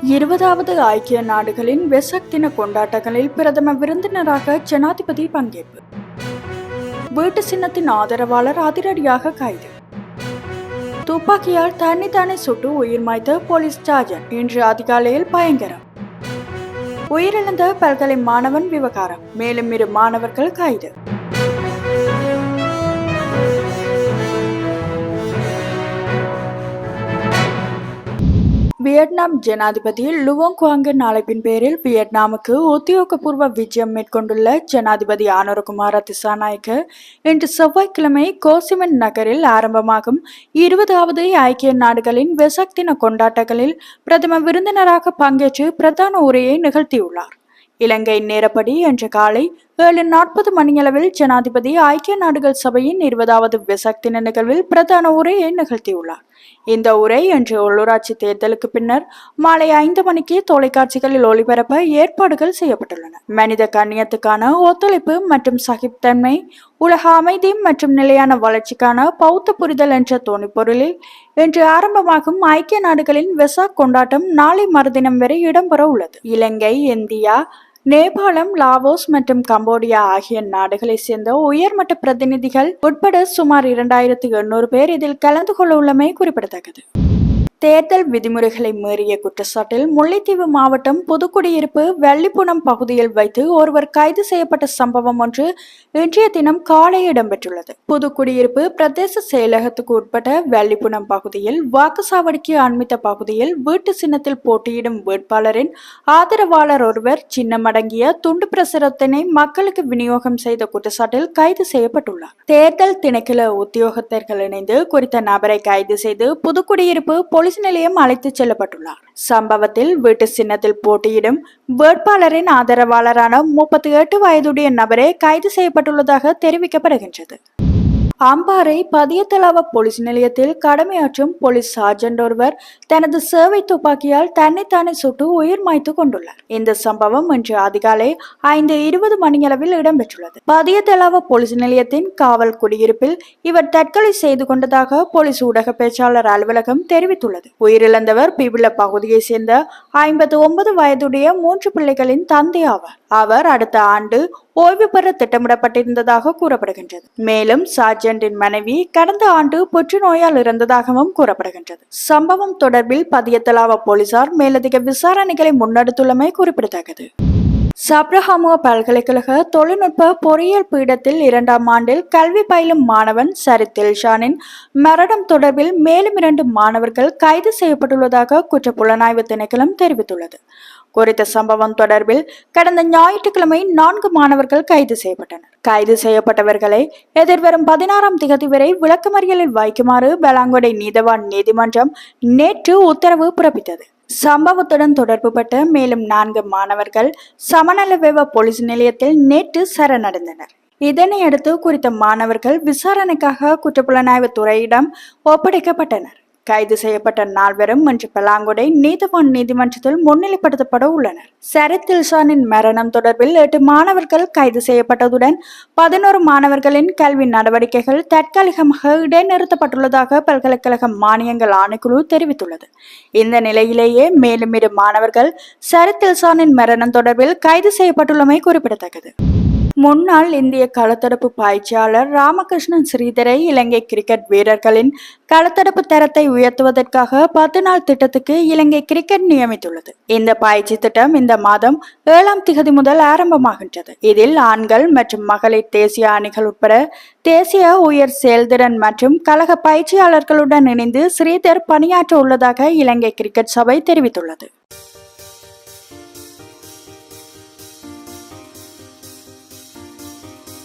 20வது ஐக்கிய நாடுகளின் வெசக் தின கொண்டாட்டங்களில் பிரதம விருந்தினராக ஜனாதிபதி பங்கேற்பு. வீட்டு சின்னத்தின் ஆதரவாளர் அதிரடியாக கைது. துப்பாக்கியால் தன்னைத்தானே சுட்டு உயிர் மாய்த்த போலீஸ் சார்ஜன் இன்று அதிகாலையில் பயங்கரம். உயிரிழந்த பல்கலை மாணவன் விவகாரம், மேலும் 2 மாணவர்கள் கைது. வியட்நாம் ஜனாதிபதி லுவோங் குவாங்கின் அழைப்பின் பேரில் வியட்நாமுக்கு உத்தியோகபூர்வ விஜயம் மேற்கொண்டுள்ள ஜனாதிபதி அனுரகுமார திசாநாயக்க இன்று செவ்வாய்க்கிழமை கோசிமன் நகரில் ஆரம்பமாகும் 20வது ஐக்கிய நாடுகளின் வெசக் தின கொண்டாட்டங்களில் பிரதம விருந்தினராக பங்கேற்று பிரதான உரையை நிகழ்த்தியுள்ளார். இலங்கை நேரப்படி இன்று காலை 7:40 மணியளவில் ஜனாதிபதி ஐக்கிய நாடுகள் சபையின் 20வது வெசக் தின நிகழ்வில் பிரதான உரையை நிகழ்த்தியுள்ளார். இந்த உரை இன்று உள்ளூராட்சி தேர்தலுக்கு பின்னர் மாலை 5 மணிக்கு தொலைக்காட்சிகளில் ஒளிபரப்ப ஏற்பாடுகள் செய்யப்பட்டுள்ளன. மனித கண்ணியத்துக்கான ஒத்துழைப்பு மற்றும் சகிப்புத்தன்மை, உலக அமைதி மற்றும் நிலையான வளர்ச்சிக்கான பௌத்த புரிதல் என்ற தொனிப்பொருளில் இன்று ஆரம்பமாகும் ஐக்கிய நாடுகளின் வெசாக் கொண்டாட்டம் நாளை மறுதினம் வரை இடம்பெற உள்ளது. இலங்கை, இந்தியா, நேபாளம், லாவோஸ் மற்றும் கம்போடியா ஆகிய நாடுகளை சேர்ந்த உயர்மட்ட பிரதிநிதிகள் உட்பட சுமார் 2800 பேர் இதில் கலந்து கொள்ள உள்ளமை குறிப்பிடத்தக்கது. தேர்தல் விதிமுறைகளை மீறிய குற்றச்சாட்டில் முல்லைத்தீவு மாவட்டம் புதுக்குடியிருப்பு வெள்ளிப்புனம் பகுதியில் வைத்து ஒருவர் கைது செய்யப்பட்ட சம்பவம் ஒன்று இன்றைய தினம் காலை இடம்பெற்றுள்ளது. புதுக்குடியிருப்பு பிரதேச செயலகத்துக்கு உட்பட்ட வெள்ளிப்புனம் பகுதியில் வாக்குச்சாவடிக்கு அண்மித்த பகுதியில் வீட்டு சின்னத்தில் போட்டியிடும் வேட்பாளரின் ஆதரவாளர் ஒருவர் சின்னமடங்கிய துண்டு பிரசுரத்தினை மக்களுக்கு விநியோகம் செய்த குற்றச்சாட்டில் கைது செய்யப்பட்டுள்ளார். தேர்தல் திணைக்கள உத்தியோகத்தர்கள் இணைந்து குறித்த நபரை கைது செய்து புதுக்குடியிருப்பு போலீஸ் நிலையம் அழைத்துச் செல்லப்பட்டுள்ளார். சம்பவத்தில் வீட்டு சின்னத்தில் போட்டியிடும் வேட்பாளரின் ஆதரவாளரான 38 வயதுடைய நபரே கைது செய்யப்பட்டுள்ளதாக தெரிவிக்கப்படுகின்றது. அம்பாறை பதியத்தலாவ போலீஸ் நிலையத்தில் கடமையாற்றும் போலீஸ் சார்ஜென்ட் ஒருவர் தனது சேவை துப்பாக்கியால் தன்னைத்தானே சுட்டு உயிர் மாய்த்து கொண்டுள்ளார். இந்த சம்பவம் இன்று அதிகாலை 5:20 மணியளவில் இடம்பெற்றுள்ளது. பதியத்தலாவ போலீஸ் நிலையத்தின் காவல் குடியிருப்பில் இவர் தற்கொலை செய்து கொண்டதாக போலீஸ் ஊடக பேச்சாளர் அலுவலகம் தெரிவித்துள்ளது. உயிரிழந்தவர் பிபில பகுதியை சேர்ந்த 59 வயதுடைய 3 பிள்ளைகளின் தந்தை ஆவார். அவர் அடுத்த ஆண்டு ஓய்வு பெற திட்டமிடப்பட்டிருந்ததாக கூறப்படுகின்றது. மேலும் சார்ஜென்டின் மனைவி கடந்த ஆண்டு புற்றுநோயால் இறந்ததாகவும் கூறப்படுகின்றது. சம்பவம் தொடர்பில் பதியத்தலாவ போலீசார் மேலதிக விசாரணைகளை முன்னெடுத்துள்ளமை குறிப்பிடத்தக்கது. சப்ரஹமுவ பல்கலைக்கழக தொழில்நுட்ப பொறியியல் பீடத்தில் 2ஆம் ஆண்டில் கல்வி பயிலும் மாணவன் சரித் தில்ஷானின் மரணம் தொடர்பில் மேலும் 2 மாணவர்கள் கைது செய்யப்பட்டுள்ளதாக குற்றப்புலனாய்வு திணைக்களம் தெரிவித்துள்ளது. குறித்த சம்பவம் தொடர்பில் கடந்த ஞாயிற்றுக்கிழமை 4 மாணவர்கள் கைது செய்யப்பட்டனர். கைது செய்யப்பட்டவர்களை எதிர்வரும் 16ஆம் திகதி வரை விளக்கமறியலில் வைக்குமாறு பலாங்கொடை நீதவான் நீதிமன்றம் நேற்று உத்தரவு பிறப்பித்தது. சம்பவத்துடன் தொடர்புபட்ட மேலும் 4 மாணவர்கள் சமநலவேவ போலீஸ் நிலையத்தில் நேற்று சரணடைந்தனர். இதனையடுத்து குறித்த மாணவர்கள் விசாரணைக்காக குற்றப்புலனாய்வு துறையிடம் ஒப்படைக்கப்பட்டனர். கைது செய்யப்பட்ட 4 இன்று பலாங்கொடை நீதவான் நீதிமன்றத்தில் முன்னிலைப்படுத்தப்பட உள்ளனர். சரித் தில்ஷானின் மரணம் தொடர்பில் 8 மாணவர்கள் கைது செய்யப்பட்டதுடன் 11 மாணவர்களின் கல்வி நடவடிக்கைகள் தற்காலிகமாக இடைநிறுத்தப்பட்டுள்ளதாக பல்கலைக்கழக மானியங்கள் ஆணைக்குழு தெரிவித்துள்ளது. இந்த நிலையிலேயே மேலும் 2 மாணவர்கள் சரித் தில்ஷானின் மரணம் தொடர்பில் கைது செய்யப்பட்டுள்ளமை குறிப்பிடத்தக்கது. முன்னாள் இந்திய களத்தடுப்பு பயிற்சியாளர் ராமகிருஷ்ணன் ஸ்ரீதரை இலங்கை கிரிக்கெட் வீரர்களின் களத்தடுப்பு தரத்தை உயர்த்துவதற்காக 10 நாள் திட்டத்துக்கு இலங்கை கிரிக்கெட் நியமித்துள்ளது. இந்த பயிற்சி திட்டம் இந்த மாதம் 7ஆம் திகதி முதல் ஆரம்பமாகின்றது. இதில் ஆண்கள் மற்றும் மகளிர் தேசிய அணிகள் உட்பட தேசிய உயர் செயல்திறன் மற்றும் கழக பயிற்சியாளர்களுடன் இணைந்து ஸ்ரீதர் பணியாற்ற உள்ளதாக இலங்கை கிரிக்கெட் சபை தெரிவித்துள்ளது.